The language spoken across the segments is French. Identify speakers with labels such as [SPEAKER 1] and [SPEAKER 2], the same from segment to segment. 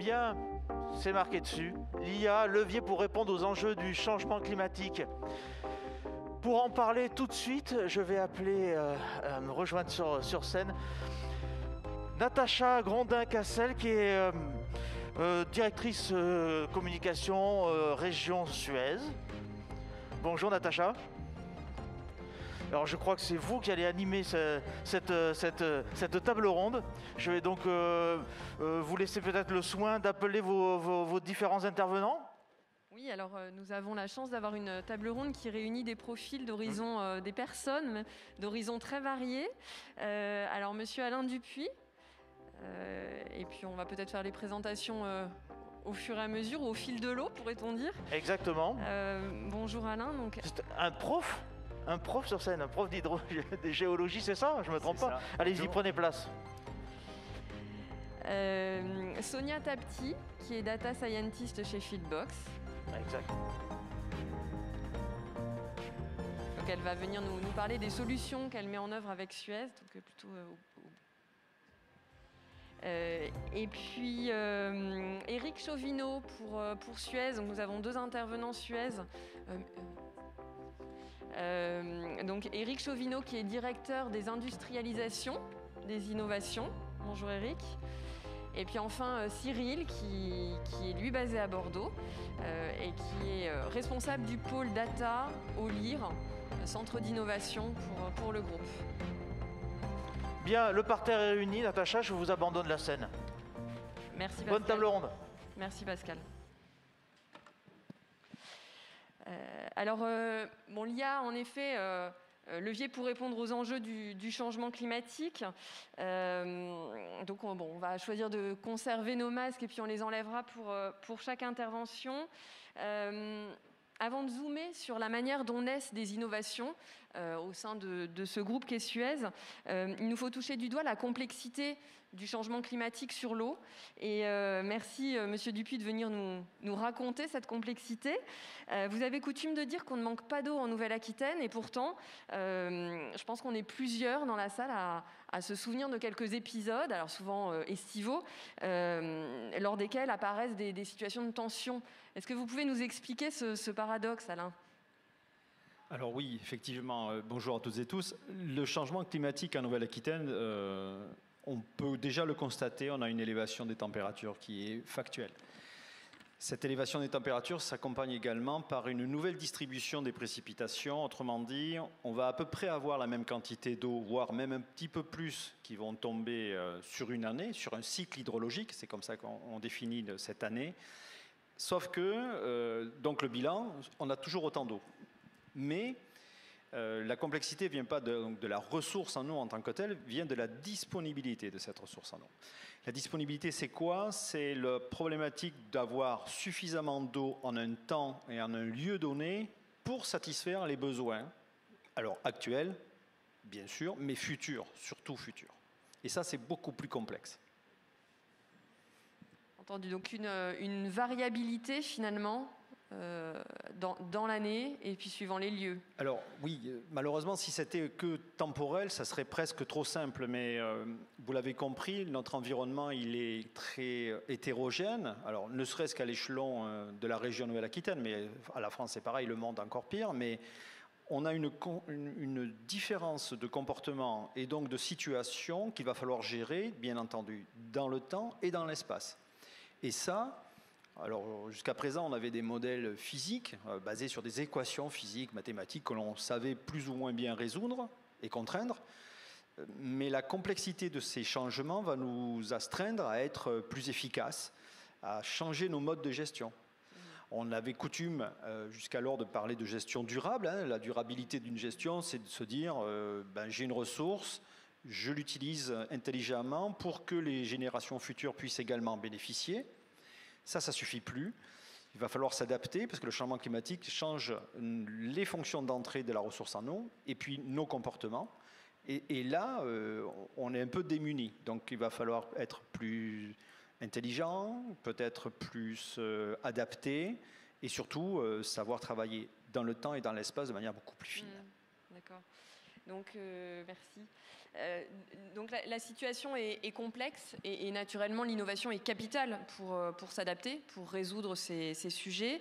[SPEAKER 1] Bien, c'est marqué dessus. L'IA, levier pour répondre aux enjeux du changement climatique. Pour en parler tout de suite, je vais appeler me rejoindre sur scène Natacha Grondin-Cassel, qui est directrice communication région Suez. Bonjour Natacha. Alors je crois que c'est vous qui allez animer cette table ronde. Je vais donc vous laisser peut-être le soin d'appeler vos différents intervenants.
[SPEAKER 2] Oui, alors nous avons la chance d'avoir une table ronde qui réunit des profils d'horizons, des personnes d'horizons très variés. Alors monsieur Alain Dupuis, et puis on va peut-être faire les présentations au fur et à mesure, ou au fil de l'eau, pourrait-on dire.
[SPEAKER 1] Exactement.
[SPEAKER 2] Bonjour Alain. Donc...
[SPEAKER 1] C'est un prof sur scène, un prof de géologie, c'est ça? Je ne me trompe pas. Allez-y, prenez place.
[SPEAKER 2] Sonia Tapti, qui est data scientist chez Fieldbox.
[SPEAKER 1] Exact.
[SPEAKER 2] Donc elle va venir nous parler des solutions qu'elle met en œuvre avec Suez, donc plutôt et puis Éric Chauvineau pour Suez. Donc nous avons deux intervenants Suez. Donc Éric Chauvineau, qui est directeur des industrialisations, des innovations. Bonjour Éric. Et puis enfin Cyril, qui est lui basé à Bordeaux et qui est responsable du pôle data au LIR, centre d'innovation pour le groupe.
[SPEAKER 1] Bien, le parterre est réuni. Natacha, je vous abandonne la scène.
[SPEAKER 2] Merci Pascal.
[SPEAKER 1] Bonne table ronde.
[SPEAKER 2] Merci Pascal. Alors, bon, l'IA, en effet, levier pour répondre aux enjeux du changement climatique. Donc, on va choisir de conserver nos masques et puis on les enlèvera pour chaque intervention. Avant de zoomer sur la manière dont naissent des innovations au sein de ce groupe qu'est Suez, il nous faut toucher du doigt la complexité du changement climatique sur l'eau. Et merci, Monsieur Dupuis, de venir nous raconter cette complexité. Vous avez coutume de dire qu'on ne manque pas d'eau en Nouvelle-Aquitaine, et pourtant, je pense qu'on est plusieurs dans la salle à se souvenir de quelques épisodes, alors souvent estivaux, lors desquels apparaissent des situations de tension. Est-ce que vous pouvez nous expliquer ce paradoxe, Alain ?
[SPEAKER 3] Alors oui, effectivement, bonjour à toutes et tous. Le changement climatique en Nouvelle-Aquitaine, on peut déjà le constater, on a une élévation des températures qui est factuelle. Cette élévation des températures s'accompagne également par une nouvelle distribution des précipitations. Autrement dit, on va à peu près avoir la même quantité d'eau, voire même un petit peu plus, qui vont tomber sur une année, sur un cycle hydrologique. C'est comme ça qu'on définit cette année. Sauf que, donc le bilan, on a toujours autant d'eau. Mais la complexité ne vient pas de la ressource en eau en tant que telle, vient de la disponibilité de cette ressource en eau. La disponibilité, c'est quoi? C'est la problématique d'avoir suffisamment d'eau en un temps et en un lieu donné pour satisfaire les besoins, alors actuels, bien sûr, mais futurs, surtout futurs. Et ça, c'est beaucoup plus complexe.
[SPEAKER 2] Entendu, donc une variabilité finalement dans l'année et puis suivant les lieux.
[SPEAKER 3] Alors oui, malheureusement, si c'était que temporel, ça serait presque trop simple, mais vous l'avez compris, notre environnement il est très hétérogène, alors ne serait-ce qu'à l'échelon de la région Nouvelle-Aquitaine, mais à la France c'est pareil, le monde encore pire, mais on a une différence de comportement et donc de situation qu'il va falloir gérer, bien entendu, dans le temps et dans l'espace. Et ça, alors jusqu'à présent, on avait des modèles physiques basés sur des équations physiques, mathématiques que l'on savait plus ou moins bien résoudre et contraindre. Mais la complexité de ces changements va nous astreindre à être plus efficaces, à changer nos modes de gestion. On avait coutume jusqu'alors de parler de gestion durable. La durabilité d'une gestion, c'est de se dire j'ai une ressource, je l'utilise intelligemment pour que les générations futures puissent également bénéficier. Ça ne suffit plus. Il va falloir s'adapter parce que le changement climatique change les fonctions d'entrée de la ressource en eau et puis nos comportements. Et là, on est un peu démunis. Donc il va falloir être plus intelligent, peut-être plus adapté et surtout savoir travailler dans le temps et dans l'espace de manière beaucoup plus fine.
[SPEAKER 2] D'accord. Donc, merci. Donc la situation est complexe et naturellement l'innovation est capitale pour s'adapter, pour résoudre ces sujets.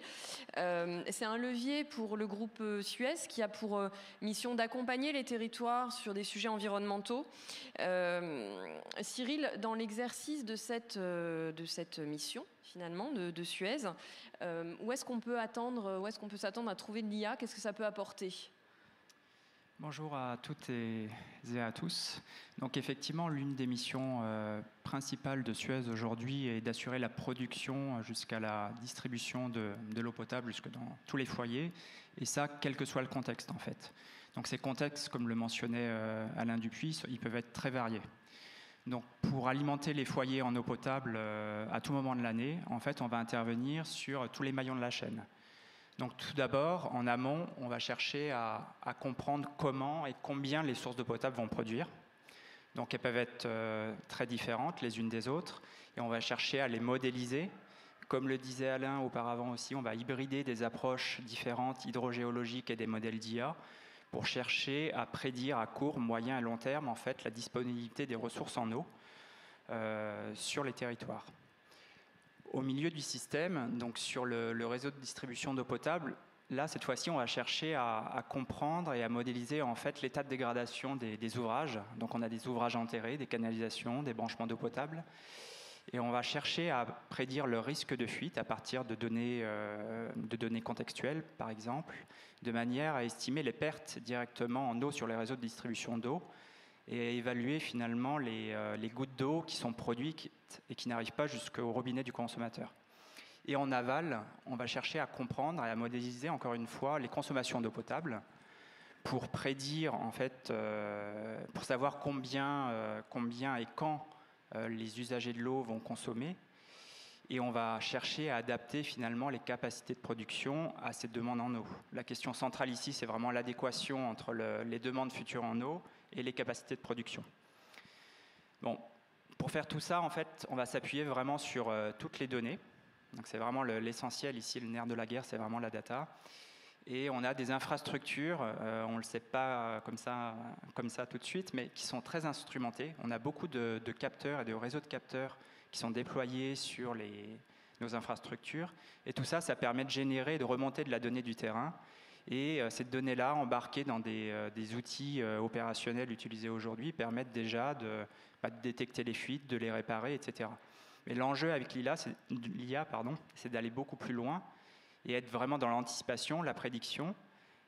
[SPEAKER 2] C'est un levier pour le groupe Suez qui a pour mission d'accompagner les territoires sur des sujets environnementaux. Cyril, dans l'exercice de cette mission finalement de Suez, où est-ce qu'on peut s'attendre à trouver de l'IA? Qu'est-ce que ça peut apporter?
[SPEAKER 4] Bonjour à toutes et à tous. Donc effectivement, l'une des missions principales de Suez aujourd'hui est d'assurer la production jusqu'à la distribution de l'eau potable jusque dans tous les foyers, et ça, quel que soit le contexte en fait. Donc ces contextes, comme le mentionnait Alain Dupuis, ils peuvent être très variés. Donc pour alimenter les foyers en eau potable à tout moment de l'année, en fait, on va intervenir sur tous les maillons de la chaîne. Donc tout d'abord, en amont, on va chercher à comprendre comment et combien les sources d'eau potable vont produire. Donc elles peuvent être très différentes les unes des autres, et on va chercher à les modéliser. Comme le disait Alain auparavant aussi, on va hybrider des approches différentes hydrogéologiques et des modèles d'IA pour chercher à prédire à court, moyen et long terme en fait, la disponibilité des ressources en eau sur les territoires. Au milieu du système, donc sur le réseau de distribution d'eau potable, là, cette fois-ci, on va chercher à comprendre et à modéliser en fait l'état de dégradation des ouvrages. Donc on a des ouvrages enterrés, des canalisations, des branchements d'eau potable. Et on va chercher à prédire le risque de fuite à partir de données contextuelles, par exemple, de manière à estimer les pertes directement en eau sur les réseaux de distribution d'eau et à évaluer finalement les gouttes d'eau qui sont produites et qui n'arrivent pas jusqu'au robinet du consommateur. Et en aval, on va chercher à comprendre et à modéliser encore une fois les consommations d'eau potable pour prédire en fait, pour savoir combien et quand les usagers de l'eau vont consommer. Et on va chercher à adapter finalement les capacités de production à ces demandes en eau. La question centrale ici, c'est vraiment l'adéquation entre les demandes futures en eau et les capacités de production. Bon, pour faire tout ça, en fait, on va s'appuyer vraiment sur toutes les données. Donc c'est vraiment l'essentiel ici, le nerf de la guerre, c'est vraiment la data. Et on a des infrastructures, on ne le sait pas comme ça tout de suite, mais qui sont très instrumentées. On a beaucoup de capteurs et de réseaux de capteurs qui sont déployés sur nos infrastructures. Et tout ça, ça permet de générer, de remonter de la donnée du terrain. Et cette donnée-là, embarquée dans des outils opérationnels utilisés aujourd'hui, permettent déjà de détecter les fuites, de les réparer, etc. Mais l'enjeu avec l'IA, c'est d'aller beaucoup plus loin et être vraiment dans l'anticipation, la prédiction,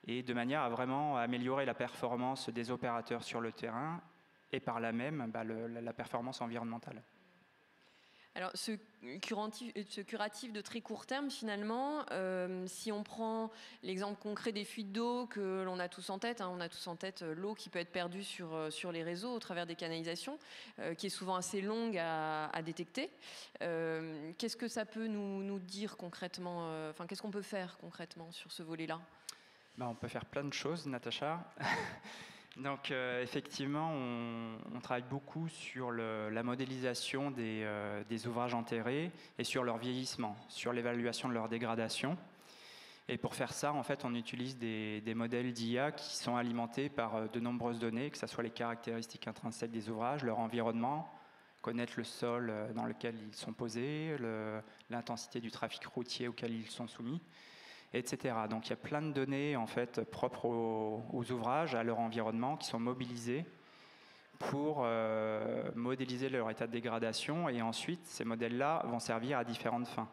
[SPEAKER 4] et de manière à vraiment améliorer la performance des opérateurs sur le terrain et par là même la performance environnementale.
[SPEAKER 2] Alors, ce curatif de très court terme, finalement, si on prend l'exemple concret des fuites d'eau que l'on a tous en tête, on a tous en tête l'eau qui peut être perdue sur les réseaux au travers des canalisations, qui est souvent assez longue à détecter. Qu'est-ce que ça peut nous dire concrètement, qu'est-ce qu'on peut faire concrètement sur ce volet-là?
[SPEAKER 4] On peut faire plein de choses, Natacha. Donc effectivement, on travaille beaucoup sur la modélisation des ouvrages enterrés et sur leur vieillissement, sur l'évaluation de leur dégradation. Et pour faire ça, en fait, on utilise des modèles d'IA qui sont alimentés par de nombreuses données, que ce soit les caractéristiques intrinsèques des ouvrages, leur environnement, connaître le sol dans lequel ils sont posés, l'intensité du trafic routier auquel ils sont soumis, etc. Donc il y a plein de données en fait propres aux ouvrages, à leur environnement, qui sont mobilisées pour modéliser leur état de dégradation, et ensuite ces modèles-là vont servir à différentes fins.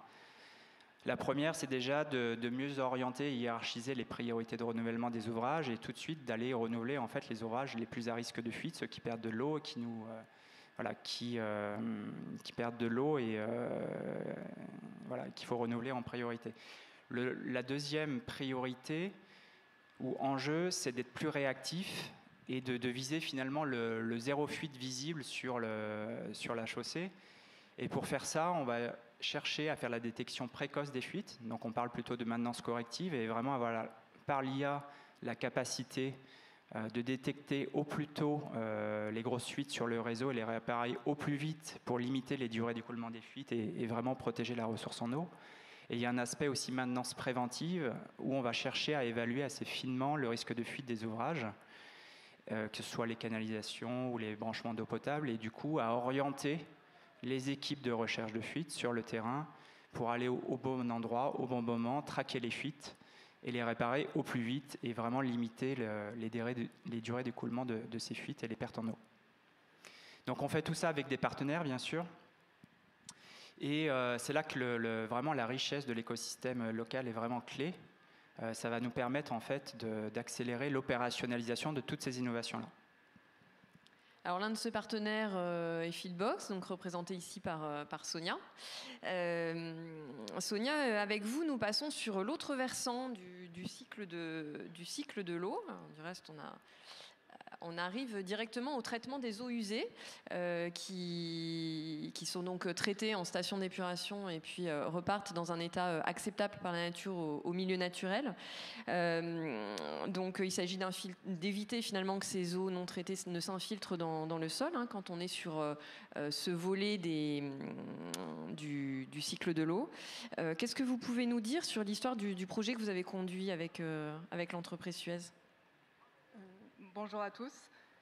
[SPEAKER 4] La première, c'est déjà de mieux orienter et hiérarchiser les priorités de renouvellement des ouvrages et tout de suite d'aller renouveler en fait les ouvrages les plus à risque de fuite, ceux qui perdent de l'eau et qui perdent de l'eau et qu'il faut renouveler en priorité. La deuxième priorité ou enjeu, c'est d'être plus réactif et de viser finalement le zéro fuite visible sur la chaussée. Et pour faire ça, on va chercher à faire la détection précoce des fuites. Donc on parle plutôt de maintenance corrective et vraiment avoir par l'IA la capacité de détecter au plus tôt les grosses fuites sur le réseau et les réparer au plus vite pour limiter les durées d'écoulement des fuites et vraiment protéger la ressource en eau. Et il y a un aspect aussi maintenance préventive où on va chercher à évaluer assez finement le risque de fuite des ouvrages que ce soit les canalisations ou les branchements d'eau potable, et du coup à orienter les équipes de recherche de fuites sur le terrain pour aller au bon endroit, au bon moment, traquer les fuites et les réparer au plus vite et vraiment limiter les durées d'écoulement de ces fuites et les pertes en eau. Donc on fait tout ça avec des partenaires, bien sûr. Et c'est là que vraiment la richesse de l'écosystème local est vraiment clé. Ça va nous permettre en fait d'accélérer l'opérationnalisation de toutes ces innovations-là.
[SPEAKER 2] Alors l'un de ces partenaires est Fieldbox, donc représenté ici par Sonia. Sonia, avec vous, nous passons sur l'autre versant du cycle de l'eau. Du reste, on arrive directement au traitement des eaux usées qui sont donc traitées en station d'épuration et puis repartent dans un état acceptable par la nature au milieu naturel. Donc il s'agit d'éviter finalement que ces eaux non traitées ne s'infiltrent dans le sol quand on est sur ce volet du cycle de l'eau. Qu'est-ce que vous pouvez nous dire sur l'histoire du projet que vous avez conduit avec l'entreprise Suez ?
[SPEAKER 5] Bonjour à tous.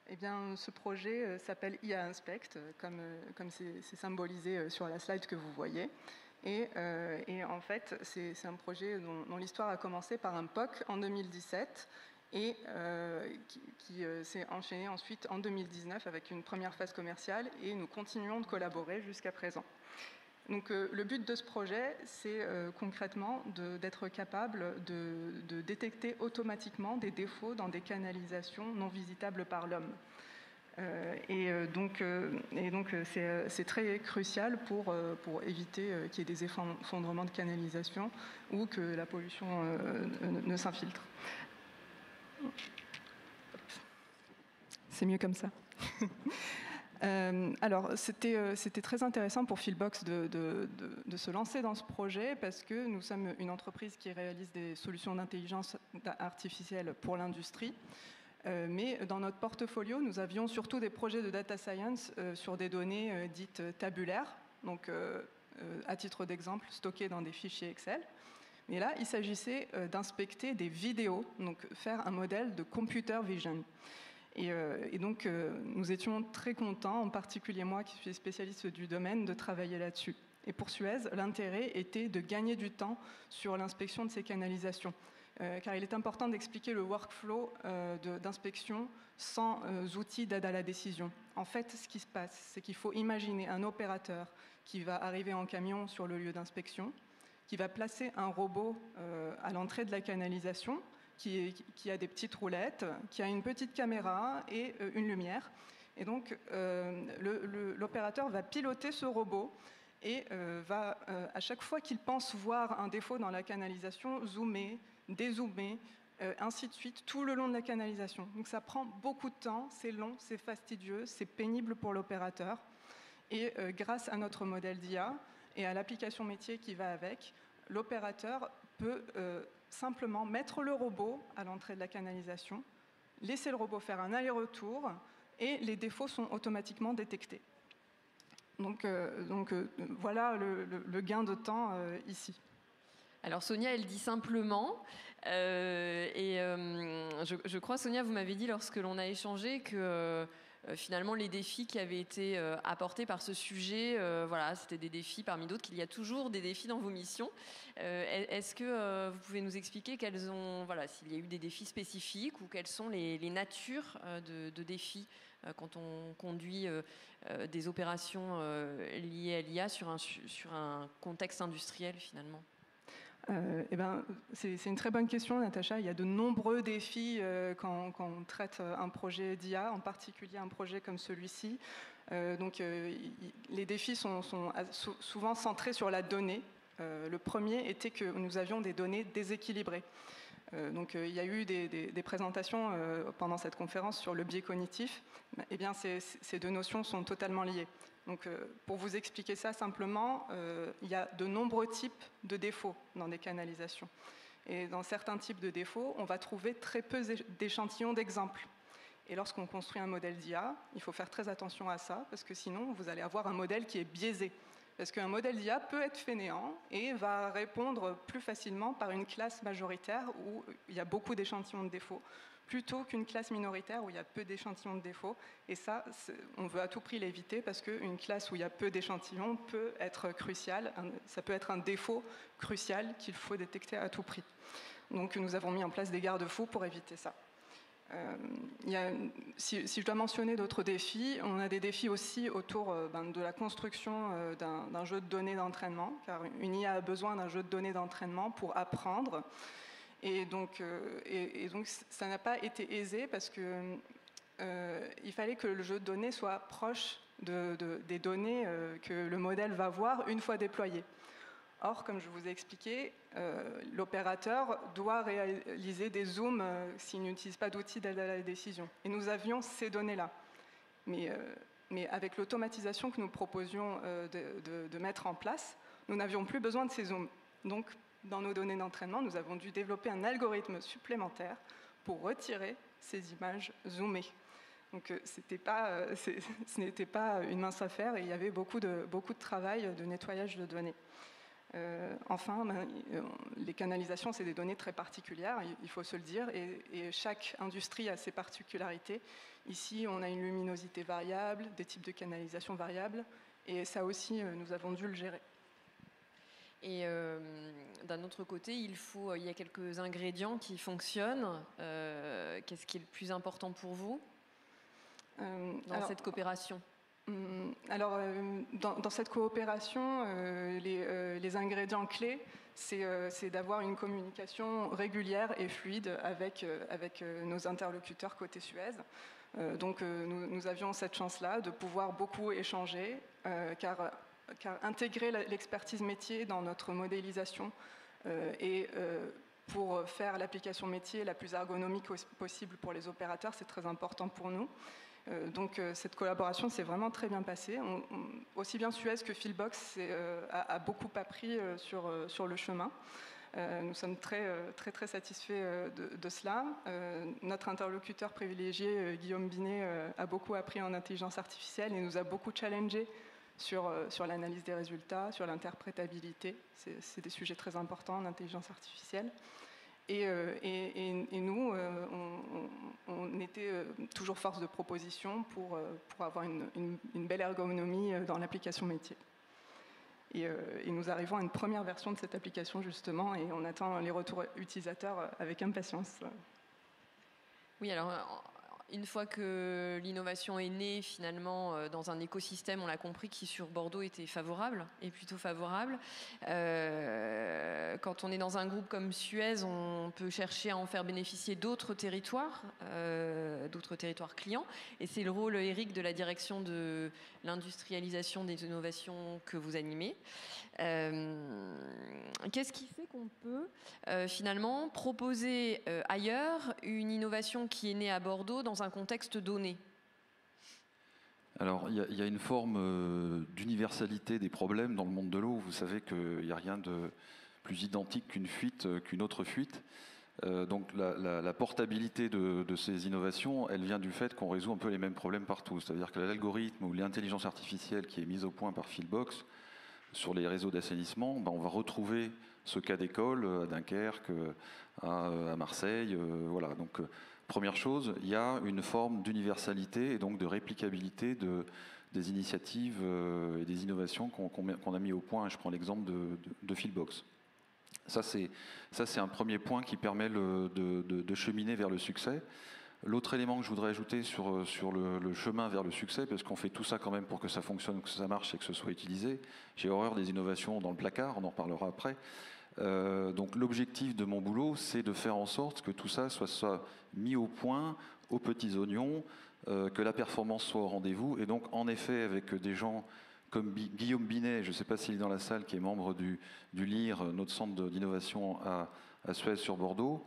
[SPEAKER 5] Eh bien, ce projet s'appelle IA Inspect, comme c'est symbolisé sur la slide que vous voyez. Et en fait, c'est un projet dont l'histoire a commencé par un POC en 2017 et qui s'est enchaîné ensuite en 2019 avec une première phase commerciale, et nous continuons de collaborer jusqu'à présent. Donc le but de ce projet, c'est concrètement d'être capable de détecter automatiquement des défauts dans des canalisations non visitables par l'homme. Donc c'est très crucial pour éviter qu'il y ait des effondrements de canalisation ou que la pollution ne s'infiltre. C'est mieux comme ça. Alors, c'était très intéressant pour Fieldbox de se lancer dans ce projet parce que nous sommes une entreprise qui réalise des solutions d'intelligence artificielle pour l'industrie. Mais dans notre portfolio, nous avions surtout des projets de data science sur des données dites tabulaires, donc à titre d'exemple, stockées dans des fichiers Excel. Mais là, il s'agissait d'inspecter des vidéos, donc faire un modèle de computer vision. Et donc, nous étions très contents, en particulier moi qui suis spécialiste du domaine, de travailler là-dessus. Et pour Suez, l'intérêt était de gagner du temps sur l'inspection de ces canalisations, car il est important d'expliquer le workflow d'inspection sans outils d'aide à la décision. En fait, ce qui se passe, c'est qu'il faut imaginer un opérateur qui va arriver en camion sur le lieu d'inspection, qui va placer un robot à l'entrée de la canalisation, qui a des petites roulettes, qui a une petite caméra et une lumière. Et donc, l'opérateur va piloter ce robot et va, à chaque fois qu'il pense voir un défaut dans la canalisation, zoomer, dézoomer, ainsi de suite, tout le long de la canalisation. Donc ça prend beaucoup de temps, c'est long, c'est fastidieux, c'est pénible pour l'opérateur. Et grâce à notre modèle d'IA et à l'application métier qui va avec, l'opérateur peut simplement mettre le robot à l'entrée de la canalisation, laisser le robot faire un aller-retour et les défauts sont automatiquement détectés. Donc voilà le gain de temps ici.
[SPEAKER 2] Alors Sonia, elle dit simplement, je crois, Sonia, vous m'avez dit lorsque l'on a échangé que finalement les défis qui avaient été apportés par ce sujet, voilà, c'était des défis parmi d'autres, qu'il y a toujours des défis dans vos missions. Est-ce que vous pouvez nous expliquer s'il y a eu des défis spécifiques ou quelles sont les natures de défis quand on conduit des opérations liées à l'IA sur un contexte industriel finalement?
[SPEAKER 5] C'est une très bonne question, Natacha. Il y a de nombreux défis quand on traite un projet d'IA, en particulier un projet comme celui-ci. Les défis sont souvent centrés sur la donnée. Le premier était que nous avions des données déséquilibrées. Il y a eu des présentations pendant cette conférence sur le biais cognitif. Eh bien, ces deux notions sont totalement liées. Donc, pour vous expliquer ça simplement, il y a de nombreux types de défauts dans des canalisations. Et dans certains types de défauts, on va trouver très peu d'échantillons d'exemples. Et lorsqu'on construit un modèle d'IA, il faut faire très attention à ça, parce que sinon, vous allez avoir un modèle qui est biaisé. Parce qu'un modèle d'IA peut être fainéant et va répondre plus facilement par une classe majoritaire où il y a beaucoup d'échantillons de défauts, plutôt qu'une classe minoritaire où il y a peu d'échantillons de défauts. Et ça, on veut à tout prix l'éviter parce qu'une classe où il y a peu d'échantillons peut être cruciale. Ça peut être un défaut crucial qu'il faut détecter à tout prix. Donc nous avons mis en place des garde-fous pour éviter ça. Si je dois mentionner d'autres défis, on a des défis aussi autour de la construction d'un jeu de données d'entraînement, car une IA a besoin d'un jeu de données d'entraînement pour apprendre. Et donc ça n'a pas été aisé parce qu'il fallait que le jeu de données soit proche des données que le modèle va voir une fois déployé. Or, comme je vous ai expliqué, l'opérateur doit réaliser des zooms s'il n'utilise pas d'outils d'aide à la décision. Et nous avions ces données-là. Mais avec l'automatisation que nous proposions de mettre en place, nous n'avions plus besoin de ces zooms. Donc, dans nos données d'entraînement, nous avons dû développer un algorithme supplémentaire pour retirer ces images zoomées. Donc ce n'était pas une mince affaire et il y avait beaucoup de travail de nettoyage de données. Enfin, les canalisations, c'est des données très particulières, il faut se le dire, et chaque industrie a ses particularités. Ici, on a une luminosité variable, des types de canalisation variables, et ça aussi, nous avons dû le gérer.
[SPEAKER 2] Et d'un autre côté, il y a quelques ingrédients qui fonctionnent. Qu'est-ce qui est le plus important pour vous dans cette coopération ?
[SPEAKER 5] Alors, dans cette coopération, les ingrédients clés, c'est d'avoir une communication régulière et fluide avec nos interlocuteurs côté Suez. Donc, nous avions cette chance-là de pouvoir beaucoup échanger, car intégrer l'expertise métier dans notre modélisation et pour faire l'application métier la plus ergonomique possible pour les opérateurs, c'est très important pour nous. Donc cette collaboration s'est vraiment très bien passée. Aussi bien Suez que Philbox a beaucoup appris sur le chemin. Nous sommes très satisfaits de cela. Notre interlocuteur privilégié, Guillaume Binet, a beaucoup appris en intelligence artificielle et nous a beaucoup challengé sur l'analyse des résultats, sur l'interprétabilité. C'est des sujets très importants en intelligence artificielle. Et nous, on était toujours force de proposition pour avoir une belle ergonomie dans l'application métier. Et nous arrivons à une première version de cette application, justement, et on attend les retours utilisateurs avec impatience.
[SPEAKER 2] Oui, alors, une fois que l'innovation est née, finalement, dans un écosystème, on l'a compris, qui sur Bordeaux était favorable, et plutôt favorable. Quand on est dans un groupe comme Suez, on peut chercher à en faire bénéficier d'autres territoires clients. Et c'est le rôle, Eric, de la direction de l'industrialisation des innovations que vous animez. Qu'est-ce qui fait qu'on peut finalement proposer ailleurs une innovation qui est née à Bordeaux dans un contexte donné ?
[SPEAKER 6] Alors, il y a une forme d'universalité des problèmes dans le monde de l'eau. Vous savez qu'il n'y a rien de plus identique qu'une fuite, qu'une autre fuite. Donc la portabilité de ces innovations, elle vient du fait qu'on résout un peu les mêmes problèmes partout. C'est-à-dire que l'algorithme ou l'intelligence artificielle qui est mise au point par Philbox sur les réseaux d'assainissement, on va retrouver ce cas d'école à Dunkerque, à Marseille. Voilà. Donc, première chose, il y a une forme d'universalité et donc de réplicabilité des initiatives et des innovations qu'on a mis au point. Je prends l'exemple de Philbox. Ça, c'est un premier point qui permet de cheminer vers le succès. L'autre élément que je voudrais ajouter sur le chemin vers le succès, parce qu'on fait tout ça quand même pour que ça fonctionne, que ça marche et que ce soit utilisé. J'ai horreur des innovations dans le placard, on en reparlera après. Donc l'objectif de mon boulot, c'est de faire en sorte que tout ça soit mis au point, aux petits oignons, que la performance soit au rendez-vous. Et donc, en effet, avec des gens comme Guillaume Binet, je ne sais pas s'il est dans la salle, qui est membre du LIR, notre centre d'innovation à Suez sur Bordeaux,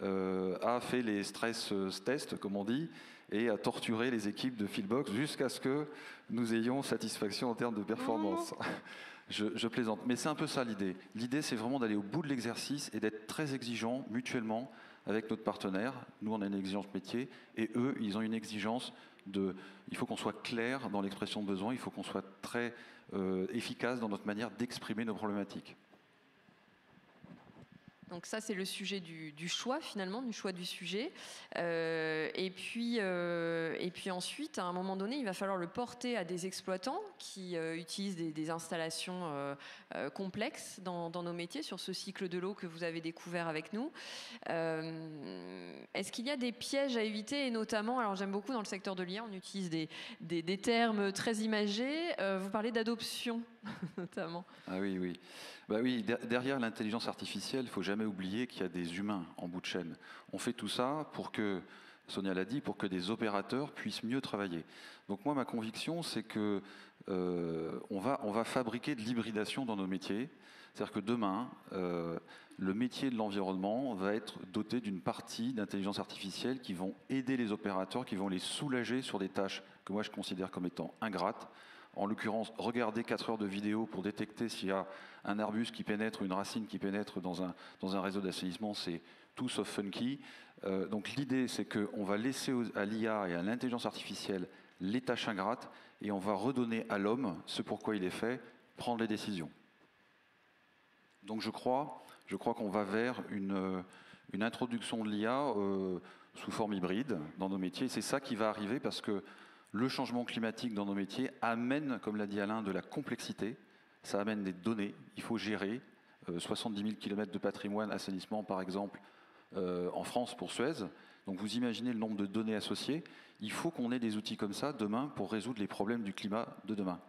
[SPEAKER 6] a fait les stress tests, comme on dit, et a torturé les équipes de Philbox jusqu'à ce que nous ayons satisfaction en termes de performance. Je plaisante, mais c'est un peu ça l'idée. L'idée, c'est vraiment d'aller au bout de l'exercice et d'être très exigeants mutuellement avec notre partenaire. Nous, on a une exigence métier, et eux, ils ont une exigence il faut qu'on soit clair dans l'expression de besoin, il faut qu'on soit très efficace dans notre manière d'exprimer nos problématiques.
[SPEAKER 2] Donc ça, c'est le sujet du choix, finalement, du choix du sujet. Et puis ensuite, à un moment donné, il va falloir le porter à des exploitants qui utilisent des installations complexes dans nos métiers, sur ce cycle de l'eau que vous avez découvert avec nous. Est-ce qu'il y a des pièges à éviter, et notamment, alors j'aime beaucoup dans le secteur de l'IA, on utilise des termes très imagés. Vous parlez d'adoption, notamment.
[SPEAKER 6] Ah oui, oui. Bah oui, derrière l'intelligence artificielle, il ne faut jamais oublier qu'il y a des humains en bout de chaîne. On fait tout ça pour que, Sonia l'a dit, pour que des opérateurs puissent mieux travailler. Donc moi, ma conviction, c'est que on va fabriquer de l'hybridation dans nos métiers. C'est-à-dire que demain, le métier de l'environnement va être doté d'une partie d'intelligence artificielle qui vont aider les opérateurs, qui vont les soulager sur des tâches que moi je considère comme étant ingrates. En l'occurrence, regarder 4 heures de vidéo pour détecter s'il y a un arbuste qui pénètre, une racine qui pénètre dans un réseau d'assainissement, c'est tout sauf funky. Donc l'idée, c'est qu'on va laisser à l'IA et à l'intelligence artificielle les tâches ingrates et on va redonner à l'homme ce pour quoi il est fait, prendre les décisions. Donc je crois qu'on va vers une introduction de l'IA sous forme hybride dans nos métiers. C'est ça qui va arriver parce que le changement climatique dans nos métiers amène, comme l'a dit Alain, de la complexité. Ça amène des données. Il faut gérer 70 000 km de patrimoine, assainissement par exemple, en France pour Suez. Donc vous imaginez le nombre de données associées. Il faut qu'on ait des outils comme ça demain pour résoudre les problèmes du climat de demain.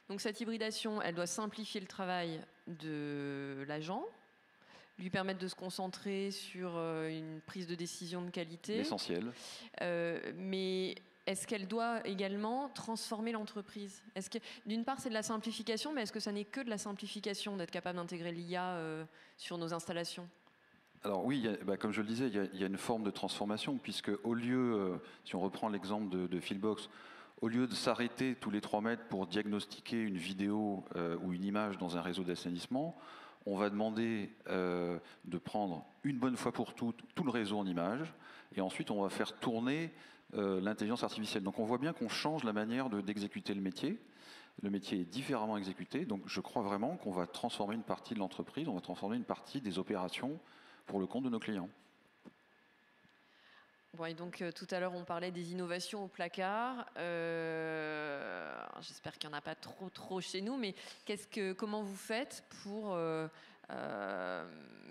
[SPEAKER 2] Donc cette hybridation, elle doit simplifier le travail de l'agent, lui permettre de se concentrer sur une prise de décision de qualité.
[SPEAKER 6] L'essentiel.
[SPEAKER 2] Mais est-ce qu'elle doit également transformer l'entreprise ? D'une part, c'est de la simplification, mais est-ce que ça n'est que de la simplification d'être capable d'intégrer l'IA sur nos installations ?
[SPEAKER 6] Alors oui, comme je le disais, il y a une forme de transformation, puisque au lieu, si on reprend l'exemple de Philbox, au lieu de s'arrêter tous les 3 mètres pour diagnostiquer une vidéo ou une image dans un réseau d'assainissement, on va demander de prendre une bonne fois pour toutes tout le réseau en images, et ensuite on va faire tourner l'intelligence artificielle. Donc on voit bien qu'on change la manière d'exécuter le métier. Le métier est différemment exécuté, donc je crois vraiment qu'on va transformer une partie de l'entreprise, on va transformer une partie des opérations pour le compte de nos clients.
[SPEAKER 2] Bon, et donc tout à l'heure on parlait des innovations au placard. J'espère qu'il n'y en a pas trop chez nous, mais comment vous faites pour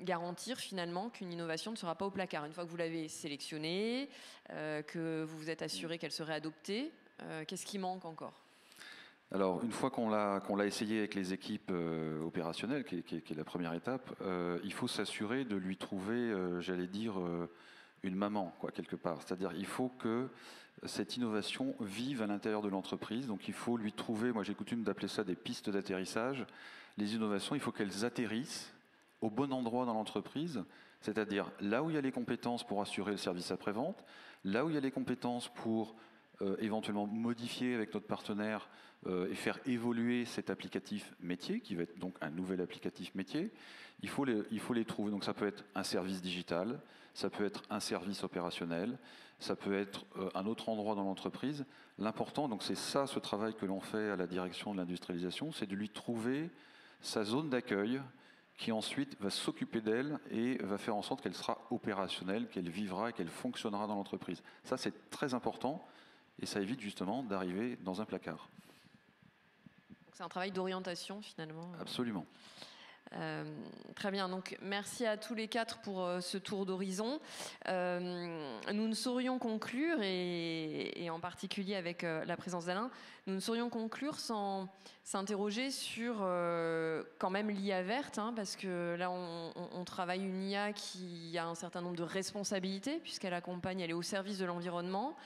[SPEAKER 2] garantir finalement qu'une innovation ne sera pas au placard? Une fois que vous l'avez sélectionnée, que vous vous êtes assuré qu'elle serait adoptée, qu'est-ce qui manque encore?
[SPEAKER 6] Alors, une fois qu'on l'a essayé avec les équipes opérationnelles, qui est la première étape, il faut s'assurer de lui trouver, j'allais dire, une maman, quoi, quelque part. C'est-à-dire, il faut que cette innovation vive à l'intérieur de l'entreprise. Donc, il faut lui trouver, moi j'ai coutume d'appeler ça des pistes d'atterrissage. Les innovations, il faut qu'elles atterrissent au bon endroit dans l'entreprise, c'est-à-dire là où il y a les compétences pour assurer le service après-vente, là où il y a les compétences pour éventuellement modifier avec notre partenaire et faire évoluer cet applicatif métier, qui va être donc un nouvel applicatif métier. Il faut les trouver. Donc ça peut être un service digital, ça peut être un service opérationnel, ça peut être un autre endroit dans l'entreprise. L'important, donc c'est ça ce travail que l'on fait à la direction de l'industrialisation, c'est de lui trouver sa zone d'accueil qui ensuite va s'occuper d'elle et va faire en sorte qu'elle sera opérationnelle, qu'elle vivra et qu'elle fonctionnera dans l'entreprise. Ça c'est très important et ça évite justement d'arriver dans un placard.
[SPEAKER 2] C'est un travail d'orientation finalement.
[SPEAKER 6] Absolument.
[SPEAKER 2] Très bien, donc merci à tous les 4 pour ce tour d'horizon. Nous ne saurions conclure, et en particulier avec la présence d'Alain, nous ne saurions conclure sans s'interroger sur quand même l'IA verte, hein, parce que là on travaille une IA qui a un certain nombre de responsabilités, puisqu'elle accompagne, elle est au service de l'environnement.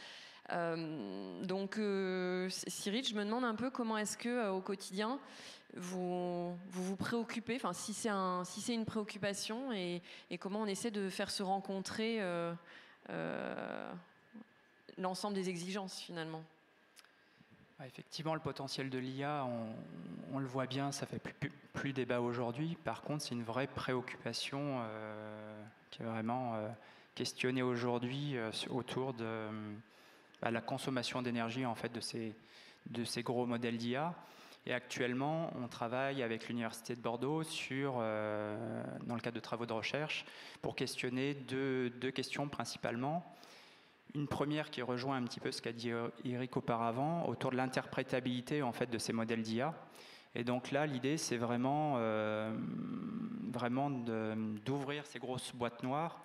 [SPEAKER 2] Donc Cyril, je me demande un peu comment est-ce que au quotidien vous préoccupez, enfin si c'est une préoccupation et comment on essaie de faire se rencontrer l'ensemble des exigences finalement.
[SPEAKER 4] Effectivement, le potentiel de l'IA, on le voit bien, ça fait plus débat aujourd'hui. Par contre, c'est une vraie préoccupation qui est vraiment questionnée aujourd'hui autour de la consommation d'énergie en fait de ces gros modèles d'IA. Et actuellement, on travaille avec l'Université de Bordeaux dans le cadre de travaux de recherche, pour questionner deux questions principalement. Une première qui rejoint un petit peu ce qu'a dit Eric auparavant, autour de l'interprétabilité en fait, de ces modèles d'IA. Et donc là, l'idée, c'est vraiment d'ouvrir ces grosses boîtes noires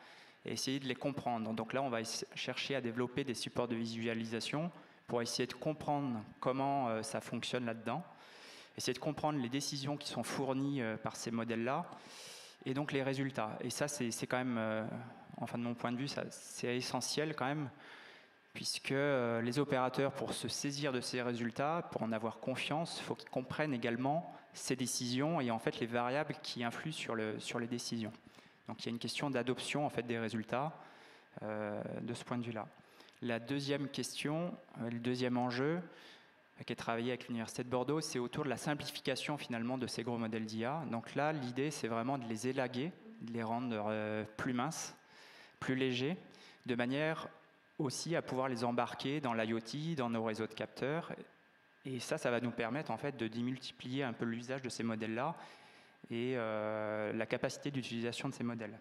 [SPEAKER 4] et essayer de les comprendre. Donc là, on va chercher à développer des supports de visualisation pour essayer de comprendre comment ça fonctionne là-dedans, essayer de comprendre les décisions qui sont fournies par ces modèles-là, et donc les résultats. Et ça, c'est quand même, enfin de mon point de vue, c'est essentiel quand même, puisque les opérateurs, pour se saisir de ces résultats, pour en avoir confiance, il faut qu'ils comprennent également ces décisions et en fait les variables qui influent sur les décisions. Donc il y a une question d'adoption en fait des résultats de ce point de vue-là. La deuxième question, le deuxième enjeu, qui est travaillé avec l'Université de Bordeaux, c'est autour de la simplification finalement de ces gros modèles d'IA. Donc là, l'idée, c'est vraiment de les élaguer, de les rendre plus minces, plus légers, de manière aussi à pouvoir les embarquer dans l'IoT, dans nos réseaux de capteurs. Et ça va nous permettre en fait de démultiplier un peu l'usage de ces modèles-là et la capacité d'utilisation de ces modèles.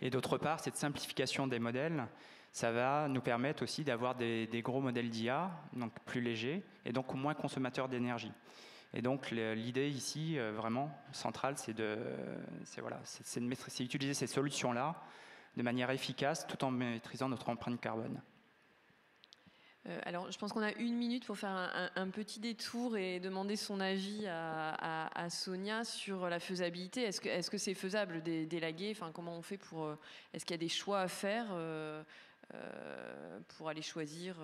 [SPEAKER 4] Et d'autre part, cette simplification des modèles, ça va nous permettre aussi d'avoir des gros modèles d'IA, donc plus légers, et donc moins consommateurs d'énergie. Et donc l'idée ici, vraiment centrale, c'est d'utiliser ces solutions-là de manière efficace, tout en maîtrisant notre empreinte carbone.
[SPEAKER 2] Alors, je pense qu'on a 1 minute pour faire un petit détour et demander son avis à Sonia sur la faisabilité. Est-ce que c'est faisable d'élaguer? Enfin, comment on fait pour... Est-ce qu'il y a des choix à faire pour aller choisir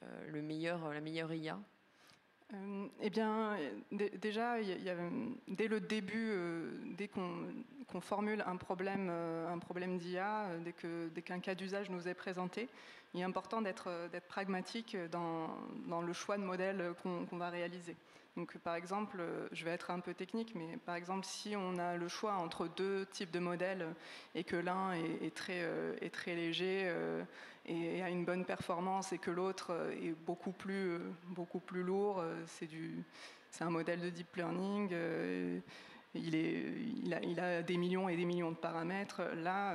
[SPEAKER 2] la meilleure IA?
[SPEAKER 5] Eh bien, déjà, dès le début, dès qu'on formule un problème d'IA, dès qu'un cas d'usage nous est présenté, il est important d'être pragmatique dans le choix de modèle qu'on va réaliser. Donc, par exemple, je vais être un peu technique, mais par exemple, si on a le choix entre 2 types de modèles et que l'un est très léger et a une bonne performance et que l'autre est beaucoup plus lourd, c'est un modèle de deep learning, il a des millions et des millions de paramètres. Là,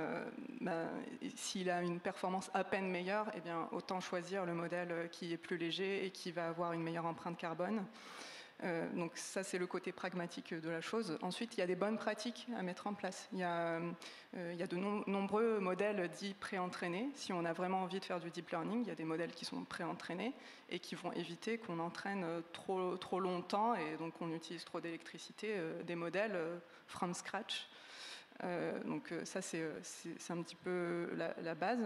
[SPEAKER 5] s'il a une performance à peine meilleure, eh bien, autant choisir le modèle qui est plus léger et qui va avoir une meilleure empreinte carbone. Donc ça, c'est le côté pragmatique de la chose. Ensuite, il y a des bonnes pratiques à mettre en place. Il y a de nombreux modèles dits préentraînés. Si on a vraiment envie de faire du deep learning, il y a des modèles qui sont préentraînés et qui vont éviter qu'on entraîne trop longtemps et donc on utilise trop d'électricité, des modèles from scratch. Donc ça, c'est un petit peu la base.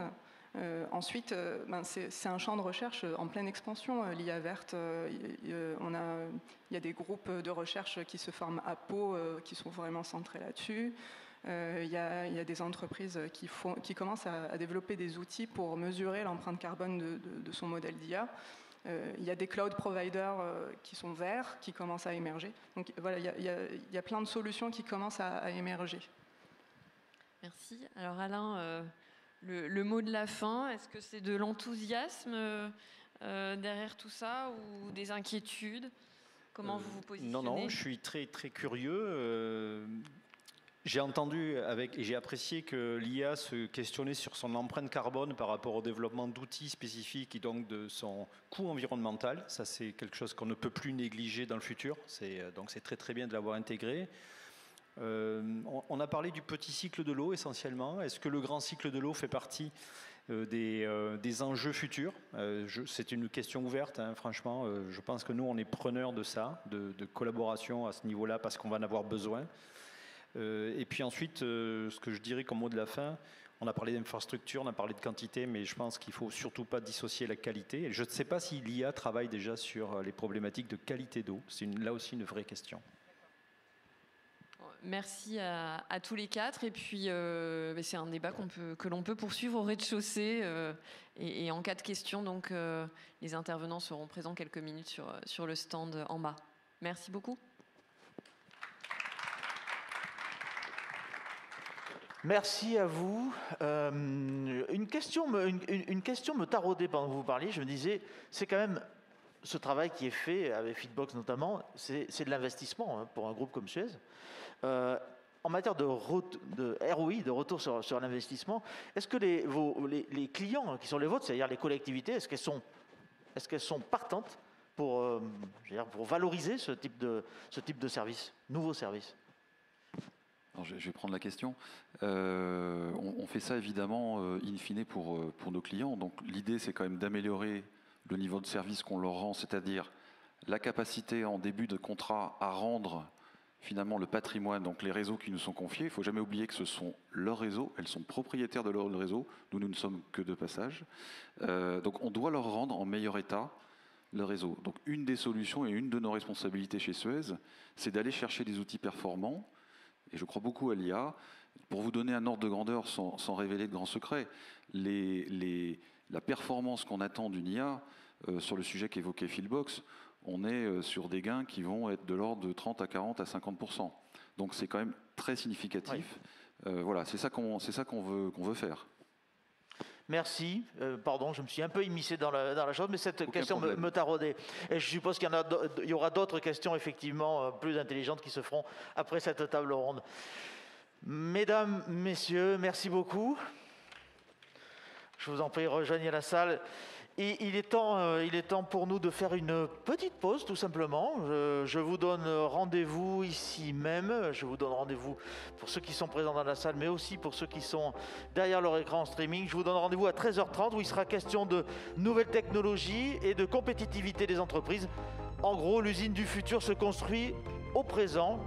[SPEAKER 5] Ensuite, c'est un champ de recherche en pleine expansion, l'IA verte. Il y a des groupes de recherche qui se forment à Pau, qui sont vraiment centrés là-dessus. Il y a des entreprises qui commencent à développer des outils pour mesurer l'empreinte carbone de son modèle d'IA. Il y a des cloud providers qui sont verts, qui commencent à émerger. Donc voilà, il y a plein de solutions qui commencent à émerger.
[SPEAKER 2] Merci. Alors Alain, le mot de la fin, est-ce que c'est de l'enthousiasme derrière tout ça ou des inquiétudes? Comment vous vous positionnez?
[SPEAKER 3] Non, je suis très, très curieux. J'ai entendu et j'ai apprécié que l'IA se questionnait sur son empreinte carbone par rapport au développement d'outils spécifiques et donc de son coût environnemental. Ça, c'est quelque chose qu'on ne peut plus négliger dans le futur. Donc c'est très, très bien de l'avoir intégré. On a parlé du petit cycle de l'eau essentiellement. Est-ce que le grand cycle de l'eau fait partie des enjeux futurs? C'est une question ouverte, hein, franchement. Je pense que nous, on est preneurs de ça, de collaboration à ce niveau-là, parce qu'on va en avoir besoin. Et puis ensuite, ce que je dirais comme mot de la fin, on a parlé d'infrastructure, on a parlé de quantité, mais je pense qu'il ne faut surtout pas dissocier la qualité. Et je ne sais pas si l'IA travaille déjà sur les problématiques de qualité d'eau. C'est là aussi une vraie question.
[SPEAKER 2] Merci à tous les 4. Et puis, c'est un débat que l'on peut poursuivre au rez-de-chaussée. Et en cas de questions, donc, les intervenants seront présents quelques minutes sur le stand en bas. Merci beaucoup.
[SPEAKER 1] Merci à vous. Une question me taraudait pendant que vous parliez. Je me disais, c'est quand même ce travail qui est fait avec Fitbox notamment, c'est de l'investissement hein, pour un groupe comme Suez. En matière de ROI, de retour sur l'investissement, est-ce que les clients qui sont les vôtres, c'est-à-dire les collectivités, est-ce qu'elles sont partantes pour valoriser ce type de service, nouveau service?
[SPEAKER 6] Alors, je vais prendre la question. On fait ça évidemment in fine pour nos clients. Donc l'idée, c'est quand même d'améliorer le niveau de service qu'on leur rend, c'est-à-dire la capacité en début de contrat à rendre finalement le patrimoine, donc les réseaux qui nous sont confiés. Il ne faut jamais oublier que ce sont leurs réseaux, elles sont propriétaires de leur réseau, nous ne sommes que de passage. Donc on doit leur rendre en meilleur état le réseau. Donc une des solutions et une de nos responsabilités chez Suez, c'est d'aller chercher des outils performants, et je crois beaucoup à l'IA. Pour vous donner un ordre de grandeur sans révéler de grands secrets, la performance qu'on attend d'une IA, sur le sujet qu'évoquait Philbox, on est sur des gains qui vont être de l'ordre de 30 à 40 à 50%. Donc c'est quand même très significatif. Oui. Voilà, c'est ça qu'on veut faire.
[SPEAKER 1] Merci. Pardon, je me suis un peu immiscé dans la chose, mais cette question me taraudait. Et je suppose qu'il y aura d'autres questions effectivement plus intelligentes qui se feront après cette table ronde. Mesdames, messieurs, merci beaucoup. Je vous en prie, rejoignez la salle. Et il est temps pour nous de faire une petite pause, tout simplement. Je vous donne rendez-vous ici même. Je vous donne rendez-vous pour ceux qui sont présents dans la salle, mais aussi pour ceux qui sont derrière leur écran en streaming. Je vous donne rendez-vous à 13h30 où il sera question de nouvelles technologies et de compétitivité des entreprises. En gros, l'usine du futur se construit au présent.